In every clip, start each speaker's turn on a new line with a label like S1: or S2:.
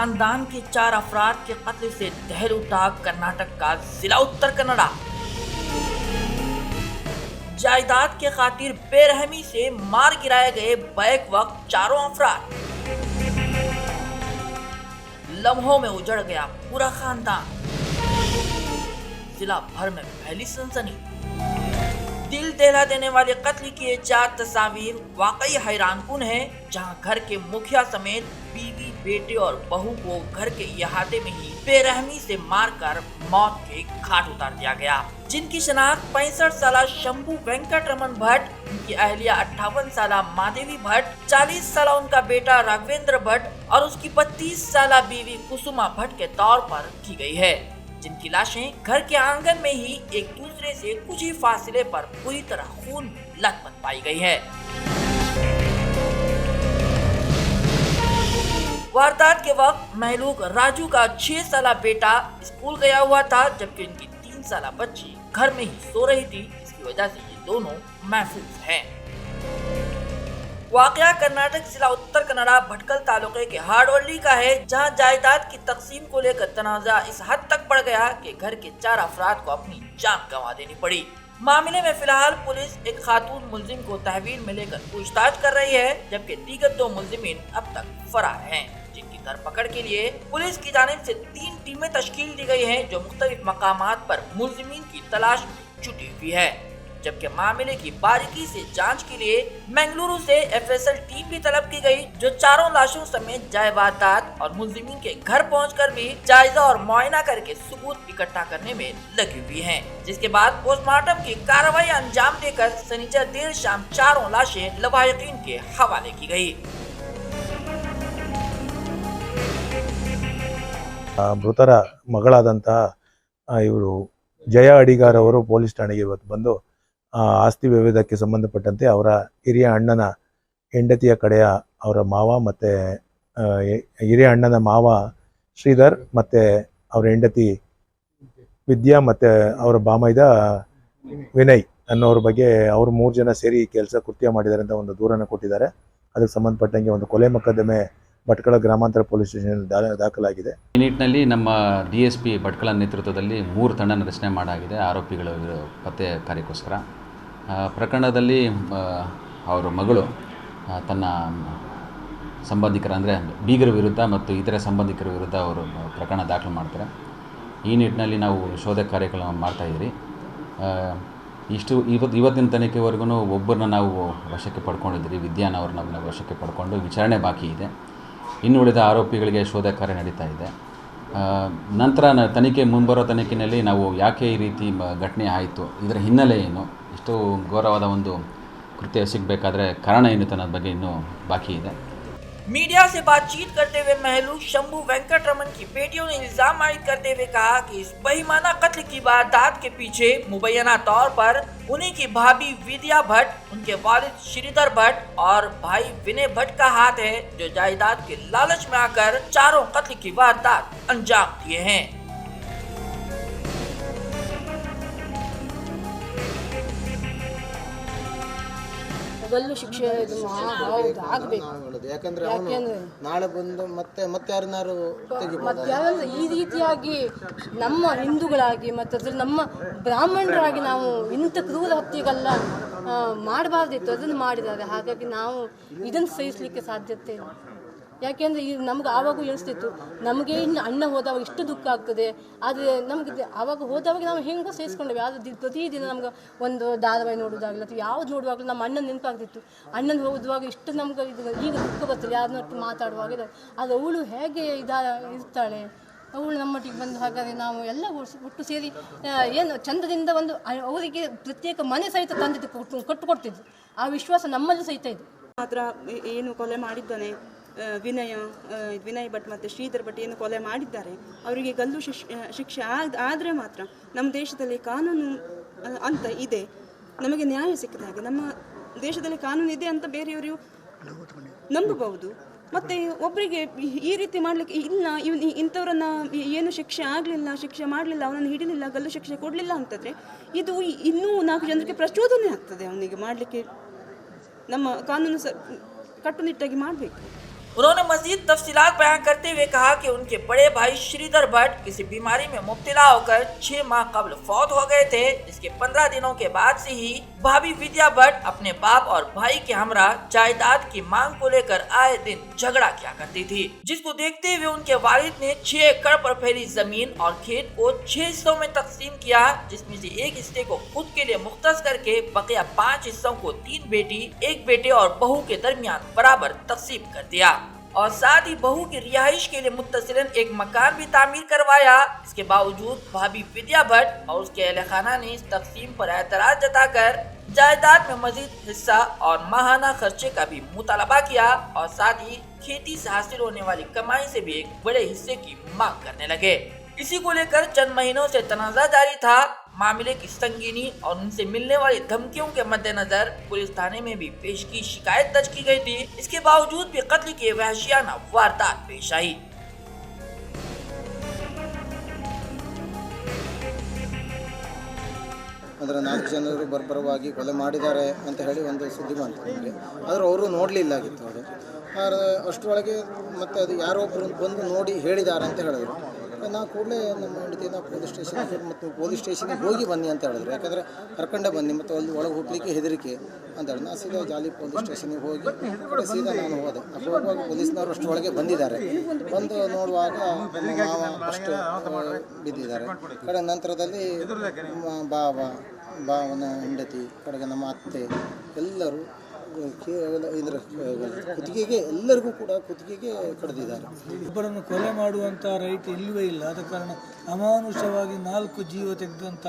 S1: खानदान के 4 अफराद के कत्ल से दहल उठा कर्नाटक का जिला उत्तर कन्नड़ा। जायदाद के खातिर बेरहमी से मार गिराए गए बैक वक्त 4 अफराद। लम्हों में उजड़ गया पूरा खानदान। जिला भर में पहली सनसनी। दिल दहला देने वाले कत्ल की ये 4 तस्वीर वाकई हैरानकुन है, जहां घर के मुखिया समेत बीवी, बेटे और बहू को घर के इहाते में ही बेरहमी से मारकर मौत के घाट उतार दिया गया। जिनकी शनाख्त 65 साल शंभू वेंकट रमन भट्ट, उनकी अहलिया 58 साल माधवी भट्ट, 40 साल उनका बेटा राघवेंद्र भट्ट और उसकी 32 साल बीवी कुसुमा भट्ट के तौर पर की गई है, जिनकी लाशें घर के आंगन में ही एक दूसरे से कुछ ही फासले पर पूरी तरह खून लथपथ पाई गई है। वारदात के वक्त महलूक राजू का 6 साल बेटा स्कूल गया हुआ था, जबकि उनकी 3 साल बच्ची घर में ही सो रही थी, जिसकी वजह से ये दोनों महफूज हैं। वाकया कर्नाटक जिला उत्तर कन्नड़ा भटकल तालुके के हाड़वली का है, जहां जायदाद की तकसीम को लेकर तनाजा इस हद तक बढ़ गया कि घर के 4 अफराद को अपनी जान गंवा देनी पड़ी। मामले में फिलहाल पुलिस एक खातून मुलजिम को तहवील में लेकर पूछताछ कर रही है, जबकि दीगर 2 मुलजिमीन अब तक फरार हैं, जिनकी धरपकड़ के लिए पुलिस की जानिब से 3 टीमें तश्कील दी गई हैं, जो मुख्तलिफ मकामात पर मुलजिमीन की तलाश में जुटी हुई है। जबकि मामले की बारीकी से जांच के लिए मंगलुरु से FSL टीम भी तलब की गई, जो 4 लाशों समेत जायदाद और मुलजिमीन के घर पहुंचकर भी जायजा और मुआयना करके सबूत इकट्ठा करने में लगी हुई हैं, जिसके बाद पोस्टमार्टम की कार्रवाई अंजाम देकर शनिवार देर शाम 4 लाशें लवाहिकीन के हवाले की गई।
S2: ಮೃತರ ಮಗಳಾದಂಥ ಇವರು ಜಯ ಅಡಿಗಾರ್ ಅವರು ಪೊಲೀಸ್ ಠಾಣೆಗೆ ಇವತ್ತು ಬಂದು ಆಸ್ತಿ ವಿವಾದಕ್ಕೆ ಸಂಬಂಧಪಟ್ಟಂತೆ ಅವರ ಹಿರಿಯ ಅಣ್ಣನ ಹೆಂಡತಿಯ ಕಡೆಯ ಅವರ ಮಾವ ಮತ್ತು ಹಿರಿಯ ಅಣ್ಣನ ಮಾವ ಶ್ರೀಧರ್ ಮತ್ತು ಅವರ ಹೆಂಡತಿ ವಿದ್ಯಾ ಮತ್ತು ಅವರ ಬಾಮೈದ ವಿನಯ್ ಅನ್ನೋರ ಬಗ್ಗೆ ಅವರು 3 ಜನ ಸೇರಿ ಕೃತ್ಯ ಮಾಡಿದ್ದಾರೆ ಅಂತ ಒಂದು ದೂರನ್ನು ಕೊಟ್ಟಿದ್ದಾರೆ. ಅದಕ್ಕೆ ಸಂಬಂಧಪಟ್ಟಂಗೆ ಒಂದು ಕೊಲೆ ಮೊಕದ್ದಮೆ ಭಟ್ಕಳ ಗ್ರಾಮಾಂತರ ಪೊಲೀಸ್ ಸ್ಟೇಷನ್ ದಾಖಲಾಗಿದೆ.
S3: ಈ ನಿಟ್ಟಿನಲ್ಲಿ ನಮ್ಮ DSP ಭಟ್ಕಳ ನೇತೃತ್ವದಲ್ಲಿ 3 ತಂಡ ರಚನೆ ಮಾಡಲಾಗಿದೆ ಆರೋಪಿಗಳ ಪತ್ತೆ ಕಾರ್ಯಕ್ಕೋಸ್ಕರ. ಪ್ರಕರಣದಲ್ಲಿ ಅವರ ಮಗಳು ತನ್ನ ಸಂಬಂಧಿಕರ ಅಂದರೆ ಬೀಗರ ವಿರುದ್ಧ ಮತ್ತು ಇತರೆ ಸಂಬಂಧಿಕರ ವಿರುದ್ಧ ಅವರು ಪ್ರಕರಣ ದಾಖಲು ಮಾಡ್ತಾರೆ. ಈ ನಿಟ್ಟಿನಲ್ಲಿ ನಾವು ಶೋಧ ಕಾರ್ಯಕ್ರಮ ಮಾಡ್ತಾಯಿದ್ದೀರಿ. ಇವತ್ತಿನ ತನಿಖೆವರೆಗೂ ಒಬ್ಬರನ್ನ ನಾವು ವಶಕ್ಕೆ ಪಡ್ಕೊಂಡಿದ್ದೀರಿ. ವಿದ್ಯಾನ ಅವ್ರನ್ನ ನಾವು ವಶಕ್ಕೆ ಪಡ್ಕೊಂಡು ವಿಚಾರಣೆ ಬಾಕಿ ಇದೆ. ಇನ್ನು ಉಳಿದ ಆರೋಪಿಗಳಿಗೆ ಶೋಧ ಕಾರ್ಯ ನಡೀತಾ ಇದೆ. ನಂತರ ತನಿಖೆ ಮುಂಬರೋ ತನಿಖೆಯಲ್ಲಿ ನಾವು ಯಾಕೆ ಈ ರೀತಿ ಘಟನೆ ಆಯಿತು, ಇದರ ಹಿನ್ನೆಲೆ ಏನು, ಇಷ್ಟು ಘೋರವಾದ ಒಂದು ಕೃತ್ಯ ಸಿಗಬೇಕಾದ್ರೆ ಕಾರಣ ಏನು ಅನ್ನೋದ್ರ ಬಗ್ಗೆ ಇನ್ನೂ ಬಾಕಿ ಇದೆ.
S1: मीडिया से बातचीत करते हुए महलूक शंभू वेंकट रमन की बेटियों ने इल्जाम आयद करते हुए कहा कि इस बेईमाना कत्ल की वारदात के पीछे मुबैना तौर पर उन्हीं की भाभी विद्या भट्ट, उनके वालिद श्रीधर भट्ट और भाई विनय भट्ट का हाथ है, जो जायदाद के लालच में आकर 4 कत्ल की वारदात अंजाम दिए हैं।
S4: ಗಲ್ಲು ಶಿಕ್ಷೆ ಆಗಬೇಕು.
S5: ಯಾಕಂದ್ರೆ ನಾಳೆ ಬಂದು ಮತ್ತೆ ಯಾರನ್ನಾರು
S4: ಯಾಕಂದ್ರೆ ಈ ರೀತಿಯಾಗಿ ನಮ್ಮ ಹಿಂದೂಗಳಾಗಿ ಮತ್ತು ಅದ್ರ ನಮ್ಮ ಬ್ರಾಹ್ಮಣರಾಗಿ ನಾವು ಇಂಥ ಕ್ರೂರ ಹತ್ಯೆಗೆಲ್ಲ ಮಾಡಬಾರ್ದಿತ್ತು, ಅದನ್ನು ಮಾಡಿದ್ದಾರೆ. ಹಾಗಾಗಿ ನಾವು ಇದನ್ನು ಸಹಿಸಲಿಕ್ಕೆ ಸಾಧ್ಯತೆ ಇಲ್ಲ. ಯಾಕೆಂದರೆ ಈಗ ನಮ್ಗೆ ಆವಾಗ ಎನಿಸ್ತಿತ್ತು, ನಮಗೆ ಇನ್ನು ಅಣ್ಣ ಹೋದವಾಗ ಇಷ್ಟು ದುಃಖ ಆಗ್ತದೆ, ಆದರೆ ನಮಗೆ ಆವಾಗ ಹೋದವಾಗ ನಾವು ಹೆಂಗೋ ಸಹಿಸ್ಕೊಂಡೇವೆ. ಆದರೆ ಪ್ರತಿದಿನ ನಮ್ಗೆ ಒಂದು ಧಾರಾವಾಹಿ ನೋಡೋದಾಗಲಿ ಅಥವಾ ಯಾವ್ದು ನೋಡುವಾಗಲೂ ನಮ್ಮ ಅಣ್ಣನ ನೆನಪಾಗ್ತಿತ್ತು. ಅಣ್ಣನ ಹೋಗುವಾಗ ಇಷ್ಟು ನಮ್ಗೆ ಇದು ಈಗ ದುಃಖ ಬರ್ತದೆ ಯಾರನ್ನೊಟ್ಟು ಮಾತಾಡುವಾಗ. ಅದು ಅವಳು ಹೇಗೆ ಇರ್ತಾಳೆ, ಅವಳು ನಮ್ಮೊಟ್ಟಿಗೆ ಬಂದು. ಹಾಗಾದರೆ ನಾವು ಎಲ್ಲ ಒಟ್ಟು ಸೇರಿ ಏನು ಚಂದದಿಂದ ಒಂದು ಅವರಿಗೆ ಪ್ರತ್ಯೇಕ ಮನೆ ಸಹಿತ ತಂದಿದ್ದು ಕೊಟ್ಟುಕೊಡ್ತಿದ್ದು. ಆ ವಿಶ್ವಾಸ ನಮ್ಮಲ್ಲಿ ಸಹಿತ ಇದೆ.
S6: ಮಾತ್ರ ಏನು ಕೊಲೆ ಮಾಡಿದ್ದಾನೆ ವಿನಯ್ ಭಟ್ ಮತ್ತು ಶ್ರೀಧರ್ ಭಟ್ ಏನು ಕೊಲೆ ಮಾಡಿದ್ದಾರೆ, ಅವರಿಗೆ ಗಲ್ಲು ಶಿಕ್ಷೆ ಆದರೆ ಮಾತ್ರ ನಮ್ಮ ದೇಶದಲ್ಲಿ ಕಾನೂನು ಅಂತ ಇದೆ, ನಮಗೆ ನ್ಯಾಯ ಸಿಕ್ಕಿದ ಹಾಗೆ. ನಮ್ಮ ದೇಶದಲ್ಲಿ ಕಾನೂನು ಇದೆ ಅಂತ ಬೇರೆಯವರು ನಂಬಬಹುದು. ಮತ್ತು ಒಬ್ಬರಿಗೆ ಈ ರೀತಿ ಮಾಡಲಿಕ್ಕೆ ಇಲ್ಲ, ಇಂಥವ್ರನ್ನ ಏನು ಶಿಕ್ಷೆ ಮಾಡಲಿಲ್ಲ, ಅವನನ್ನು ಹಿಡಿಲಿಲ್ಲ, ಗಲ್ಲು ಶಿಕ್ಷೆ ಕೊಡಲಿಲ್ಲ ಅಂತಂದರೆ ಇದು ಇನ್ನೂ 4 ಜನರಿಗೆ ಪ್ರಚೋದನೆ ಆಗ್ತದೆ ಅವನಿಗೆ ಮಾಡಲಿಕ್ಕೆ. ನಮ್ಮ ಕಾನೂನು ಕಟ್ಟುನಿಟ್ಟಾಗಿ ಮಾಡಬೇಕು.
S1: उन्होंने मजीद तफसीलात बयान करते हुए कहा कि उनके बड़े भाई श्रीधर भट्ट किसी बीमारी में मुब्तला होकर 6 माह कबल फौत हो गए थे, जिसके 15 दिनों के बाद से ही भाभी विद्या भट्ट अपने बाप और भाई के हमरा जायदाद की मांग को लेकर आए दिन झगड़ा किया करती थी, जिसको देखते हुए उनके वालिद ने 6 एकड़ पर फैली जमीन और खेत को 6 हिस्सों में तकसीम किया, जिसमें से एक हिस्से को खुद के लिए मुख्तस करके बकिया 5 हिस्सों को 3 बेटी, 1 बेटे और बहू के दरमियान बराबर तकसीम कर दिया और साथ ही बहू की रिहाइश के लिए मुत्तसिलन एक मकान भी तामीर करवाया। इसके बावजूद भाभी विद्या भट्ट और उसके अहले खाना ने इस तकसीम पर एतराज जताकर जायदाद में मजीद हिस्सा और माहाना खर्चे का भी मुतालबा किया और साथ ही खेती से हासिल होने वाली कमाई से भी एक बड़े हिस्से की मांग करने लगे। इसी को लेकर चंद महीनों से तनाजा जारी था। मामले की संगीनी और उनसे मिलने वाली धमकियों के मद्देनजर पुलिस थाने में भी पेश की शिकायत दर्ज की गई थी। इसके बावजूद भी कत्ल की वहशियाना वारदात पेश आई।
S5: ಅಂದರೆ 4 ಜನರು ಬರ್ಬರವಾಗಿ ಕೊಲೆ ಮಾಡಿದ್ದಾರೆ ಅಂತ ಹೇಳಿ ಒಂದು ಸುದ್ದಿ ಬಂತು ನಮಗೆ. ಆದರೆ ಅವರು ನೋಡಲಿಲ್ಲಾಗಿತ್ತು ಅದು. ಅಷ್ಟರೊಳಗೆ ಮತ್ತೆ ಅದು ಯಾರೋ ಒಬ್ಬರು ಬಂದು ನೋಡಿ ಹೇಳಿದ್ದಾರೆ ಅಂತ ಹೇಳಿದ್ರು. ನಾವು ಕೂಡಲೇ ನಮ್ಮ ಹೆಂಡತಿನ ಪೊಲೀಸ್ ಸ್ಟೇಷನ್ಗೆ ಹೋಗಿ ಬನ್ನಿ ಅಂತ ಹೇಳಿದ್ರು. ಯಾಕಂದರೆ ಕರ್ಕೊಂಡೇ ಬನ್ನಿ ಮತ್ತು ಅಲ್ಲಿ ಒಳಗೆ ಹೋಗ್ಲಿಕ್ಕೆ ಹೆದರಿಕೆ ಅಂತ ಹೇಳಿ ನಾನು ಸೀದಾ ಜಾಲಿ ಪೊಲೀಸ್ ಸ್ಟೇಷನ್ಗೆ ಹೋಗಿ ಸೀದಾ ನಾನು ಹೋದೆ. ಅಪರೂಪವಾಗಿ ಪೊಲೀಸ್ನವರು ಅಷ್ಟರೊಳಗೆ ಬಂದಿದ್ದಾರೆ. ಬಂದು ನೋಡುವಾಗ ಮಾವ ಅಷ್ಟು ಬಿದ್ದಿದ್ದಾರೆ. ಕಡೆ ನಂತರದಲ್ಲಿ ಭಾವನ ಹೆಂಡತಿ ಕಡೆಗೆ ನಮ್ಮ ಅತ್ತೆ ಎಲ್ಲರೂ ಕೇವಲ ಇದರ ಕುತ್ತಿಗೆಗೆ ಎಲ್ಲರಿಗೂ ಕೂಡ ಕುತ್ತಿಗೆಗೆ ಕಡಿದಿದ್ದಾರೆ.
S7: ಒಬ್ಬರನ್ನು ಕೊಲೆ ಮಾಡುವಂಥ ರೈಟ್ ಇಲ್ಲವೇ ಇಲ್ಲ. ಆದ ಕಾರಣ ಅಮಾನುಷವಾಗಿ 4 ಜೀವ ತೆಗೆದಂಥ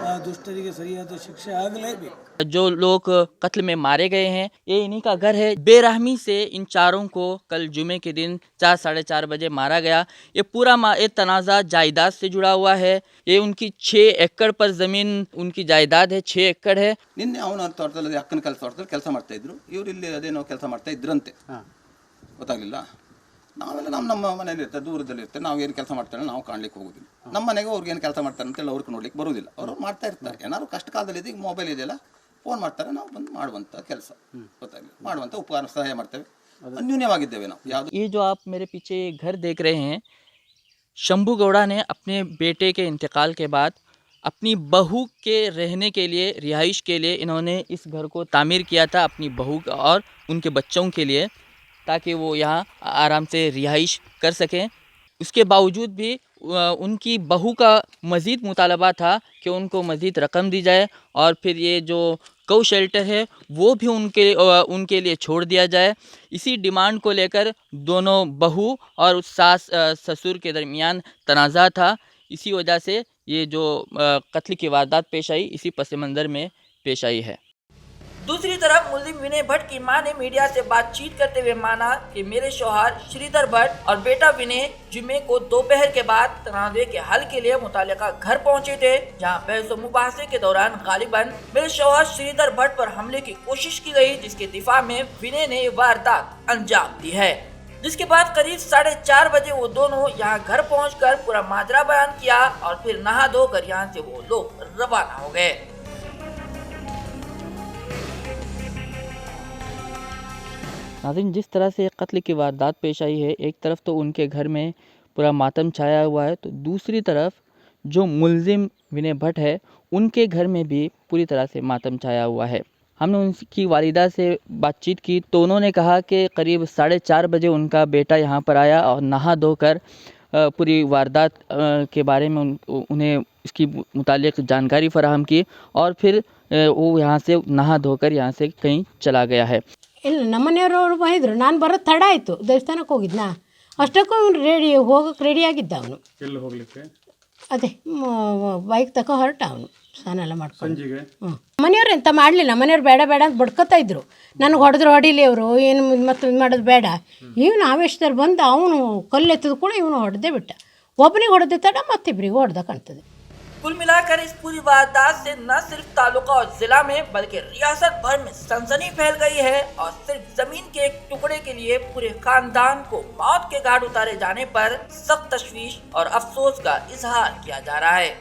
S7: ಆ ದುಷ್ಟರಿಗೆ ಸರಿಯಾದ ಶಿಕ್ಷೆ ಆಗಲೇಬೇಕು.
S1: जो लोग कत्ल में मारे गए हैं ये इन्हीं का घर है। बेरहमी से इन चारों को कल जुमे के दिन 4 साढ़े 4 बजे मारा गया। ये पूरा ये तनाज़ा जायदाद से जुड़ा हुआ है। ये उनकी 6 एकड़ पर ज़मीन उनकी जायदाद है, 6 एकड़ है।
S8: ನಿನ್ನೆ ಅವನ ತೋಟದಲ್ಲಿ ಅಕ್ಕನ ತೋಟದಲ್ಲಿ ಕೆಲಸ ಮಾಡ್ತಾ ಇದ್ರು. ಇವರು ಇಲ್ಲಿ ಅದೇನೋ ಕೆಲಸ ಮಾಡ್ತಾ ಇದ್ರಂತೆ, ಗೊತ್ತಾಗಲಿಲ್ಲ. ನಾವೆಲ್ಲ ನಮ್ಮ ಮನೇಲಿ ಇರ್ತಾರೆ, ದೂರದಲ್ಲಿ ಇರ್ತಾರೆ. ನಾವು ಏನು ಕೆಲಸ ಮಾಡ್ತಾರೆ ನಾವು ಕಾಣ್ಲಿಕ್ಕೆ ಹೋಗೋದಿಲ್ಲ. ನಮ್ಮ ಮನೆಗೆ ಅವ್ರಿಗೆ ಏನು ಕೆಲಸ ಮಾಡ್ತಾರೆ ಅಂತೇಳಿ ಅವ್ರಿಗೆ ನೋಡ್ಲಿಕ್ಕೆ ಬರೋದಿಲ್ಲ. ಅವರು ಮಾಡ್ತಾ ಇರ್ತಾರೆ. ಏನಾದ್ರು ಕಷ್ಟ ಕಾಲದಲ್ಲಿ ಈಗ ಮೊಬೈಲ್ ಇದೆಯಲ್ಲ, ಫೋನ್ ಮಾಡ್ತಾರೆ, ನಾವು ಬಂದು ಮಾಡುವಂಥ ಕೆಲಸ, ಗೊತ್ತಾಗಲಿಲ್ಲ, ಮಾಡುವಂಥ ಉಪಕಾರ ಸಹಾಯ ಮಾಡ್ತೇವೆ. ಅನ್ಯೂನ್ಯವಾಗಿದ್ದೇವೆ ನಾವು ಯಾವುದು.
S1: ये जो आप मेरे पीछे घर देख रहे हैं, शंभू गौड़ा ने अपने बेटे के इंतकाल के बाद अपनी बहू के रहने के लिए, रिहाइश के लिए इन्होंने इस घर को तामीर किया था अपनी बहू और उनके बच्चों के लिए, ताकि वो यहाँ आराम से रिहाइश कर सकें। उसके बावजूद भी उनकी बहू का मज़ीद मुतालबा था कि उनको मज़ीद रकम दी जाए और फिर ये जो गौ शेल्टर है वो भी उनके लिए छोड़ दिया जाए। इसी डिमांड को लेकर दोनों बहू और सास ससुर के दरमियान तनाज़ा था। इसी वजह से ये जो कत्ल की वारदात पेश आई, इसी पस मंज़र में पेश आई है। दूसरी तरफ मुल्जिम विनय भट्ट की मां ने मीडिया से बातचीत करते हुए माना कि मेरे शौहर श्रीधर भट्ट और बेटा विनय जुमे को दोपहर के बाद तनाज़े के हल के लिए मुतालिका घर पहुंचे थे, जहां बहस व मुबाहसे के दौरान गालिबन मेरे शौहर श्रीधर भट्ट पर हमले की कोशिश की गई, जिसके दिफा में विनय ने वारदात अंजाम दी है। जिसके बाद करीब 4:30 बजे वो दोनों यहाँ घर पहुंचकर पूरा माजरा बयान किया और फिर नहा धोकर यहाँ से वो लोग रवाना हो गए। नाज़रीन, जिस तरह से कत्ल की वारदात पेश आई है, एक तरफ तो उनके घर में पूरा मातम छाया हुआ है, तो दूसरी तरफ जो मुल्जिम विनय भट्ट है उनके घर में भी पूरी तरह से मातम छाया हुआ है। हमने उनकी वालिदा से बातचीत की तो उन्होंने कहा कि करीब 4:30 बजे उनका बेटा यहाँ पर आया और नहा धोकर पूरी वारदात के बारे में उन्हें इसकी मुतालिक जानकारी फराहम की और फिर वो यहाँ से नहा धोकर यहाँ से कहीं चला गया है।
S9: ಇಲ್ಲ ನಮ್ಮನೆಯವರು ಬಂದಿದ್ರು, ನಾನು ಬರೋದು ತಡ ಆಯಿತು, ದೇವಸ್ಥಾನಕ್ಕೆ ಹೋಗಿದ್ನಾ, ಅಷ್ಟಕ್ಕೂ ಅವನು ಹೋಗೋಕ್ಕೆ ರೆಡಿಯಾಗಿದ್ದ. ಅವನು
S10: ಎಲ್ಲಿ ಹೋಗ್ಲಿಕ್ಕೆ
S9: ಅದೇ ಬೈಕ್ ತಗೋ ಹೊರಟ ಅವನು ಸ್ನಾನ ಎಲ್ಲ ಮಾಡ್ಕೊಂಡು. ಮನೆಯವ್ರು ಎಂತ ಮಾಡಲಿಲ್ಲ, ಮನೆಯವ್ರು ಬೇಡ ಬೇಡ ಅಂತ ಬಡ್ಕೊತಾ ಇದ್ರು. ನನಗೆ ಹೊಡೆದ್ರು ಹೊಡೀಲಿ ಅವರು, ಏನು ಮತ್ತು ಇದು ಮಾಡೋದು ಬೇಡ. ಇವನು ಆವೇಶದಲ್ಲಿ ಬಂದು ಅವನು ಕಲ್ಲೆತ್ತದ ಕೂಡ ಇವನು ಹೊಡೆದೇ ಬಿಟ್ಟ. ಒಬ್ಬನಿಗೆ ಹೊಡೆದ ತಡ ಮತ್ತಿಬ್ಬರಿಗೆ ಹೊಡೆದ ಕಾಣ್ತದೆ।
S1: कुल मिलाकर इस पूरी वारदात से न सिर्फ तालुका और जिला में बल्कि रियासत भर में सनसनी फैल गई है और सिर्फ जमीन के एक टुकड़े के लिए पूरे खानदान को मौत के घाट उतारे जाने पर सख्त तशवीश और अफसोस का इजहार किया जा रहा है।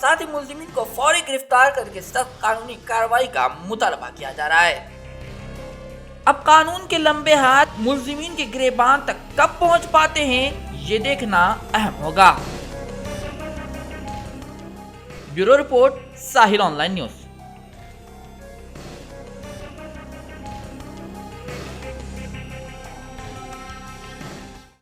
S1: साथ ही मुल्जिमीन को फौरी गिरफ्तार करके सख्त कानूनी कार्रवाई का मुतालबा किया जा रहा है। अब कानून के लंबे हाथ मुल्जिमीन के गिरेबान तक कब पहुंच पाते हैं, ये देखना अहम होगा। ब्यूरो रिपोर्ट, साहिल ऑनलाइन न्यूज।